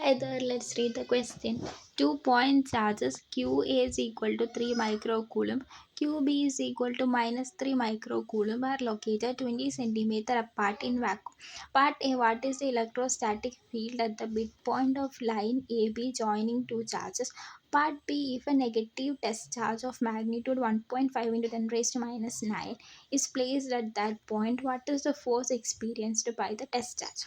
Hi there, let's read the question. 2 point charges QA is equal to 3 microcoulomb, QB is equal to minus 3 microcoulomb are located 20 centimeter apart in vacuum. Part A, what is the electrostatic field at the midpoint of line AB joining two charges? Part B, if a negative test charge of magnitude 1.5 into 10 raised to minus 9 is placed at that point, what is the force experienced by the test charge?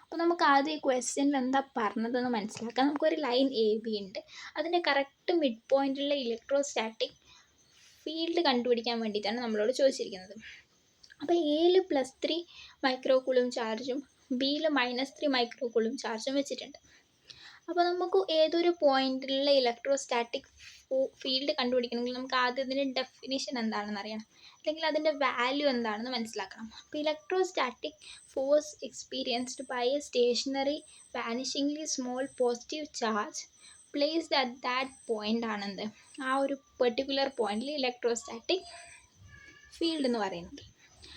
അപ്പോൾ നമുക്ക് ആദ്യം ഈ ക്വസ്റ്റ്യനിൽ എന്താ പറഞ്ഞതെന്ന് മനസ്സിലാക്കാം. നമുക്കൊരു line A B ഉണ്ട്. അതിൻ്റെ കറക്റ്റ് മിഡ് പോയിന്റിലുള്ള ഇലക്ട്രോസ്റ്റാറ്റിക് ഫീൽഡ് കണ്ടുപിടിക്കാൻ വേണ്ടിയിട്ടാണ് നമ്മളോട് ചോദിച്ചിരിക്കുന്നത്. അപ്പോൾ എയിൽ +3 മൈക്രോകൂളും ചാർജും ബിയിൽ -3 മൈക്രോകൂളും ചാർജും വെച്ചിട്ടുണ്ട്. അപ്പോൾ നമുക്ക് ഏതൊരു പോയിന്റിലുള്ള ഇലക്ട്രോസ്റ്റാറ്റിക് ഫീൽഡ് കണ്ടുപിടിക്കണമെങ്കിൽ നമുക്ക് ആദ്യം ഇതിൻ്റെ ഡെഫിനിഷൻ എന്താണെന്ന് അറിയണം, അല്ലെങ്കിൽ അതിൻ്റെ വാല്യൂ എന്താണെന്ന് മനസ്സിലാക്കണം. അപ്പോൾ electrostatic force experienced by a stationary vanishingly small positive charge placed at that point ആണെന്ത്, ആ ഒരു പെർട്ടിക്കുലർ പോയിന്റിൽ ഇലക്ട്രോസ്റ്റാറ്റിക് ഫീൽഡ് എന്ന് പറയുന്നത്.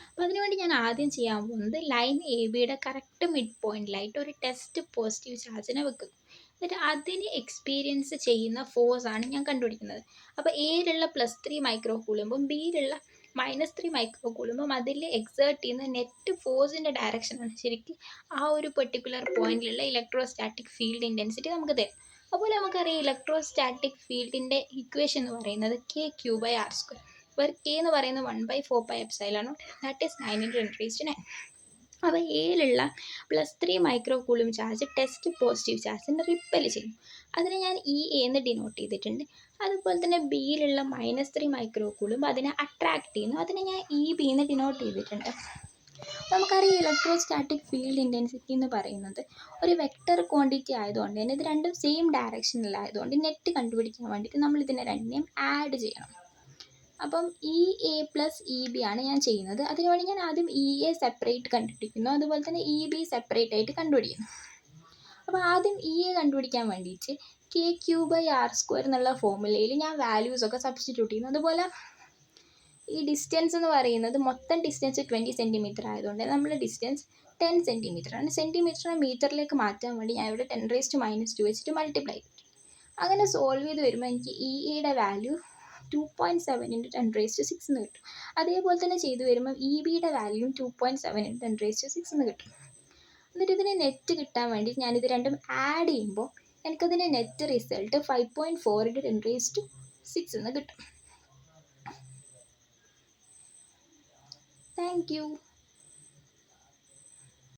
അപ്പോൾ അതിനുവേണ്ടി ഞാൻ ആദ്യം ചെയ്യാൻ പോകുന്നത് ലൈൻ എ ബിയുടെ കറക്റ്റ് മിഡ് പോയിന്റിലായിട്ട് ഒരു ടെസ്റ്റ് പോസിറ്റീവ് ചാർജിനെ വെക്കുന്നു. എന്നിട്ട് അതിന് എക്സ്പീരിയൻസ് ചെയ്യുന്ന ഫോഴ്സാണ് ഞാൻ കണ്ടുപിടിക്കുന്നത്. അപ്പോൾ എയിലുള്ള +3 മൈക്രോകൂളുമ്പും ബിയിലുള്ള -3 മൈക്രോകൂളുമ്പും അതിൽ എക്സേർട്ട് ചെയ്യുന്ന നെറ്റ് ഫോഴ്സിൻ്റെ ഡയറക്ഷനാണ് ശരിക്കും ആ ഒരു പെർട്ടിക്കുലർ പോയിന്റിലുള്ള ഇലക്ട്രോസ്റ്റാറ്റിക് ഫീൽഡ് ഇൻറ്റൻസിറ്റി നമുക്ക് തരും. അപ്പോൾ നമുക്കറിയാം ഇലക്ട്രോസ്റ്റാറ്റിക് ഫീൽഡിൻ്റെ ഇക്വേഷൻ എന്ന് പറയുന്നത് KQ/R², where K എന്ന് പറയുന്നത് 1/4πε0, ദാറ്റ് ഈസ് 9 × 10⁹. അപ്പോൾ എയിലുള്ള +3 മൈക്രോകൂളും ചാർജ് ടെസ്റ്റ് പോസിറ്റീവ് ചാർജിൻ്റെ റിപ്പൽ ചെയ്യും. അതിനെ ഞാൻ EA എന്ന് ഡിനോട്ട് ചെയ്തിട്ടുണ്ട്. അതുപോലെ തന്നെ ബിയിലുള്ള -3 മൈക്രോകൂളും അതിനെ അട്രാക്ട് ചെയ്യുന്നു. അതിനെ ഞാൻ EB എന്ന് ഡിനോട്ട് ചെയ്തിട്ടുണ്ട്. നമുക്കറിയാം ഇലക്ട്രോസ്റ്റാറ്റിക് ഫീൽഡ് ഇൻറ്റൻസിറ്റി എന്ന് പറയുന്നത് ഒരു വെക്റ്റർ ക്വാണ്ടിറ്റി ആയതുകൊണ്ട് തന്നെ ഇത് രണ്ടും സെയിം ഡയറക്ഷനിലായതുകൊണ്ട് നെറ്റ് കണ്ടുപിടിക്കാൻ വേണ്ടിയിട്ട് നമ്മൾ ഇതിനെ രണ്ടിനെയും ആഡ് ചെയ്യണം. അപ്പം EA + EB ആണ് ഞാൻ ചെയ്യുന്നത്. അതിനുവേണ്ടി ഞാൻ ആദ്യം EA സെപ്പറേറ്റ് കണ്ടുപിടിക്കുന്നു, അതുപോലെ തന്നെ EB സെപ്പറേറ്റ് ആയിട്ട് കണ്ടുപിടിക്കുന്നു. അപ്പോൾ ആദ്യം EA കണ്ടുപിടിക്കാൻ വേണ്ടിയിട്ട് KQ/R² എന്നുള്ള ഫോർമുലയിൽ ഞാൻ വാല്യൂസൊക്കെ സബ്സ്റ്റിറ്റ്യൂട്ട് ചെയ്യുന്നു. അതുപോലെ ഈ ഡിസ്റ്റൻസ് എന്ന് പറയുന്നത് മൊത്തം ഡിസ്റ്റൻസ് 20 സെൻറ്റിമീറ്റർ ആയതുകൊണ്ട് നമ്മൾ ഡിസ്റ്റൻസ് 10 സെൻറ്റിമീറ്റർ ആണ്. സെൻറ്റിമീറ്ററിനെ മീറ്ററിലേക്ക് മാറ്റാൻ വേണ്ടി ഞാൻ ഇവിടെ 10⁻² വെച്ചിട്ട് മൾട്ടിപ്ലൈ ചെയ്തിട്ടുണ്ട്. അങ്ങനെ സോൾവ് ചെയ്ത് വരുമ്പോൾ എനിക്ക് EAയുടെ വാല്യൂ 2.7 × 10⁶ എന്ന് കിട്ടും. അതേപോലെ തന്നെ ചെയ്തു വരുമ്പോൾ EBയുടെ വാല്യൂ 2.7 × 10⁶ എന്ന് കിട്ടും. എന്നിട്ട് ഇതിന് നെറ്റ് കിട്ടാൻ വേണ്ടി ഞാനിത് രണ്ടും ആഡ് ചെയ്യുമ്പോൾ എനിക്കതിൻ്റെ നെറ്റ് റിസൾട്ട് 5.4 × 10⁶ എന്ന് കിട്ടും. Thank you.